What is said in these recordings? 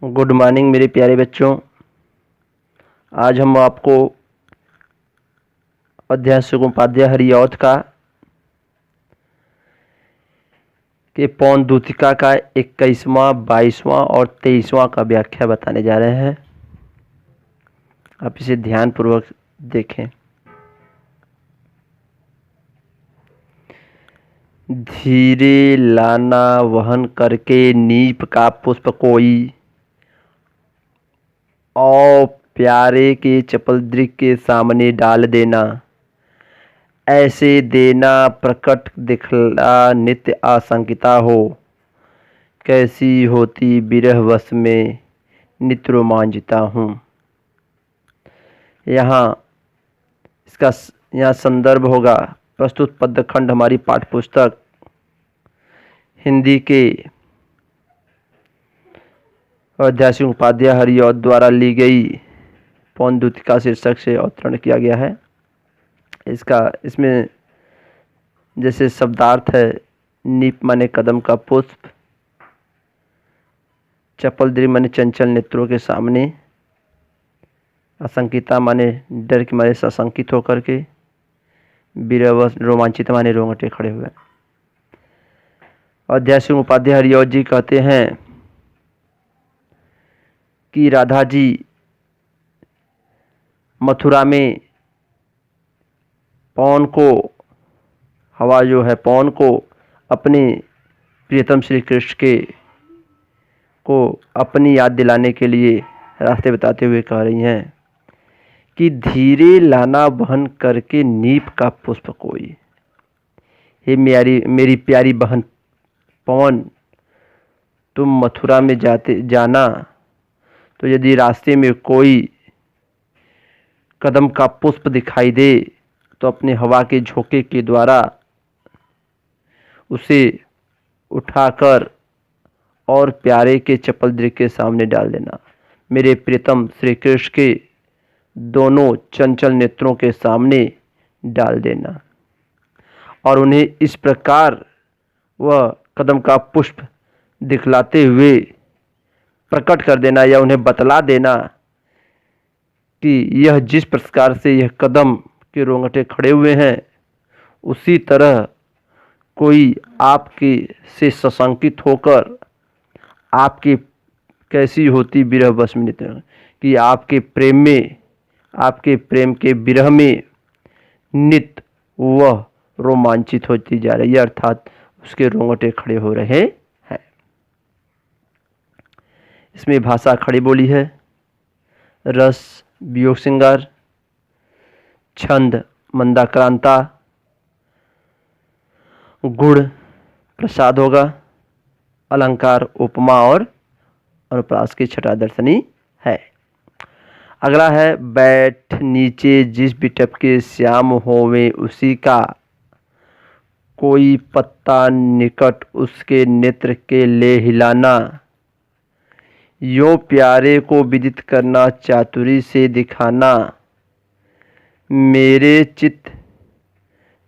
Good morning मेरे प्यारे बच्चों। आज हम आपको अध्याय सुगोपाध्याय हरिऔध का के पौन दूतिका का 21वां, 22वां और 23वां का व्याख्या बताने जा रहे हैं। आप इसे ध्यानपूर्वक देखें। धीरे लाना वहन करके नीप का पुष्प कोई, और प्यारे के चपलदृक् के सामने डाल देना। ऐसे देना प्रकट दिखला नित्य आशंकिता हो, कैसी होती विरह वश में नित्य रोमांचिता हूँ। इसका संदर्भ होगा प्रस्तुत पद्यखंड हमारी पाठ्यपुस्तक हिंदी के अध्याय सुगोपाध्याय हरिऔध द्वारा ली गई पौन दूतिका शीर्षक से अवतरण किया गया है। इसमें जैसे शब्दार्थ है, नीप माने कदम का पुष्प, चपलदृक् माने चंचल नेत्रों के सामने, आशंकिता माने डर के मारे सशंकित होकर के, विरहवश रोमांचित माने रोंगटे खड़े हुए। अध्याय सुगोपाध्याय हरिऔध जी कहते हैं कि राधा जी मथुरा में पौन को अपने प्रियतम श्री कृष्ण को अपनी याद दिलाने के लिए रास्ते बताते हुए कह रही हैं कि धीरे लाना वहन करके नीप का पुष्प कोई। हे मेरी प्यारी बहन पवन, तुम मथुरा में जाना तो यदि रास्ते में कोई कदम का पुष्प दिखाई दे तो अपने हवा के झोंके के द्वारा उसे उठाकर और प्यारे के चपलदृक् के सामने डाल देना। मेरे प्रियतम श्री कृष्ण के दोनों चंचल नेत्रों के सामने डाल देना और उन्हें इस प्रकार वह कदम का पुष्प दिखलाते हुए प्रकट कर देना या उन्हें बतला देना कि यह जिस प्रकार से यह कदम के रोंगटे खड़े हुए हैं, उसी तरह कोई आपके से सशंकित होकर आपकी कैसी होती विरह वश में नित्य, कि आपके प्रेम के विरह में नित्य वह रोमांचित होती जा रही है, अर्थात उसके रोंगटे खड़े हो रहे हैं। इसमें भाषा खड़ी बोली है, रस वियोग श्रृंगार, छंद मंदाक्रांता, गुण प्रसाद होगा, अलंकार उपमा और अनुप्रास की छटा दर्शनी है। अगला है, बैठ नीचे जिस बिटप के श्याम होवे उसी का, कोई पत्ता निकट उसके नेत्र के ले हिलाना। यो प्यारे को विदित करना चातुरी से दिखाना, मेरे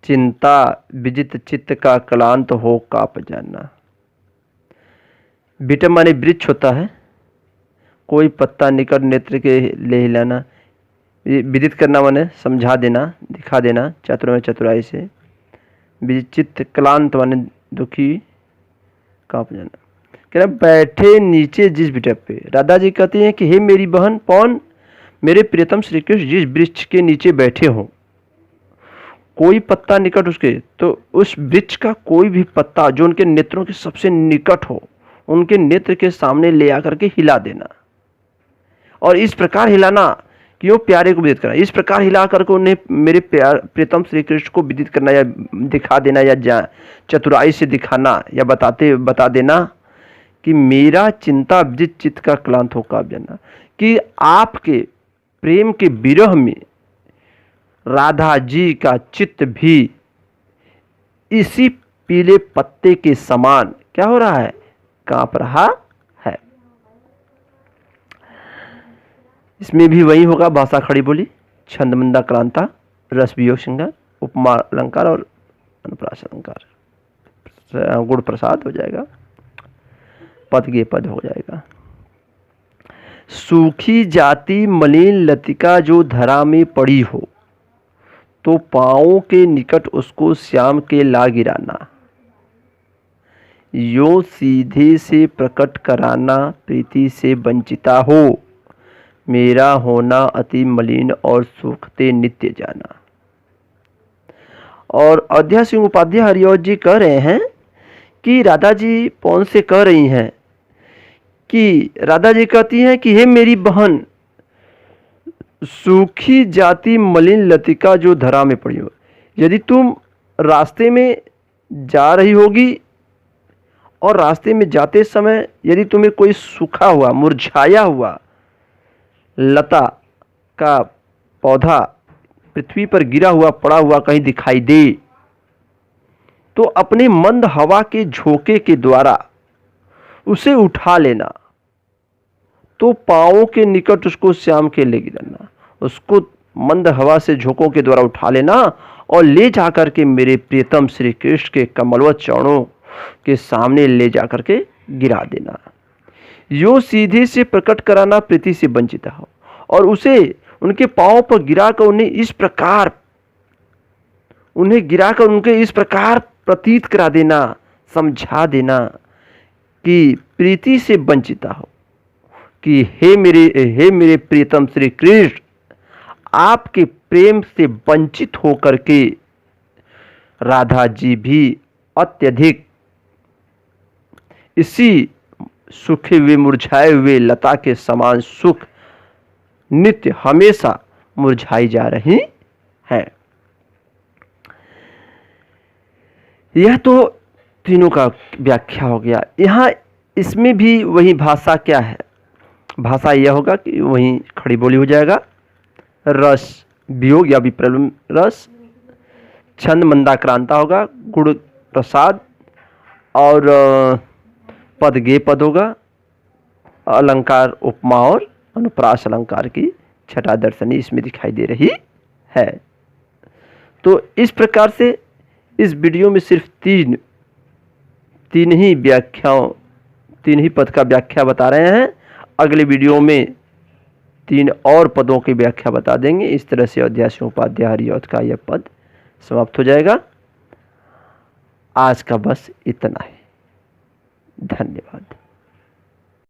चिंता विजित चित्त का क्लांत हो काप जाना। बिटप माने वृक्ष होता है, कोई पत्ता निकट नेत्र के ले हिलाना, विदित करना माने समझा देना, दिखा देना, चातुर में चतुराई से, विजित चित्त क्लांत माने दुखी, कांप जाना। कह रहा बैठे नीचे जिस बिटप पे, राधा जी कहती हैं कि हे मेरी बहन पौन, मेरे प्रियतम श्री कृष्ण जिस वृक्ष के नीचे बैठे हों, कोई पत्ता निकट उसके, तो उस वृक्ष का कोई भी पत्ता जो उनके नेत्रों के सबसे निकट हो, उनके नेत्र के सामने ले आकर के हिला देना। और इस प्रकार हिलाना कि वो प्यारे को विदित करना, इस प्रकार हिला करके उन्हें मेरे प्रियतम श्री कृष्ण को विदित करना या दिखा देना या चतुराई से दिखाना या बता देना कि मेरा चिंता विजित चित्त का क्लांत हो काप जाना, कि आपके प्रेम के विरह में राधा जी का चित्त भी इसी पीले पत्ते के समान क्या हो रहा है, कांप रहा है। इसमें भी वही होगा, भाषा खड़ी बोली, छंद मंदाक्रांता, रस वियोग श्रृंगार, उपमा अलंकार और अनुप्रास अलंकार, गुण प्रसाद हो जाएगा, पद के पद हो जाएगा। सूखी जाति मलिन लतिका जो धरा में पड़ी हो, तो पाँवों के निकट उसको श्याम के ला गिराना। यो सीधे से प्रकट कराना प्रीति से वंचिता हो, मेरा होना अति मलिन और सूखते नित्य जाना। और अयोध्या सिंह उपाध्याय हरिऔध जी कह रहे हैं कि राधा जी पौन से कह रही हैं कि राधा जी कहती हैं कि हे मेरी बहन, सूखी जाति मलिन लतिका जो धरा में पड़ी हो, यदि तुम रास्ते में जा रही होगी और रास्ते में जाते समय यदि तुम्हें कोई सूखा हुआ मुरझाया हुआ लता का पौधा पृथ्वी पर गिरा हुआ पड़ा हुआ कहीं दिखाई दे, तो अपने मंद हवा के झोंके के द्वारा उसे उठा लेना, तो पाँवों के निकट उसको श्याम के ले गिराना। उसको मंद हवा से झोंकों के द्वारा उठा लेना और ले जाकर के मेरे प्रियतम श्री कृष्ण के कमलवत चरणों के सामने ले जाकर के गिरा देना। यो सीधे से प्रकट कराना प्रीति से वंचित हो, और उसे उनके पांव पर गिराकर उन्हें इस प्रकार प्रतीत करा देना, समझा देना कि प्रीति से वंचिता हो कि हे मेरे प्रियतम श्री कृष्ण, आपके प्रेम से वंचित होकर के राधा जी भी अत्यधिक इसी सूखे हुए मुरझाए हुए लता के समान सुख नित्य हमेशा मुरझाई जा रही है। यह तो तीनों का व्याख्या हो गया। यहाँ इसमें भी वही भाषा क्या है, भाषा यह होगा कि वही खड़ी बोली हो जाएगा। रस वियोग या विप्रलम्ब रस, छंद मंदाक्रांता होगा, गुण प्रसाद, और पद गे पद होगा, अलंकार उपमा और अनुप्रास अलंकार की छठा दर्शनी इसमें दिखाई दे रही है। तो इस प्रकार से इस वीडियो में सिर्फ तीन ही पद का व्याख्या बता रहे हैं। अगले वीडियो में 3 और पदों की व्याख्या बता देंगे। इस तरह से अयोध्या सिंह उपाध्याय हरिऔध का यह पद समाप्त हो जाएगा। आज का बस इतना है। धन्यवाद।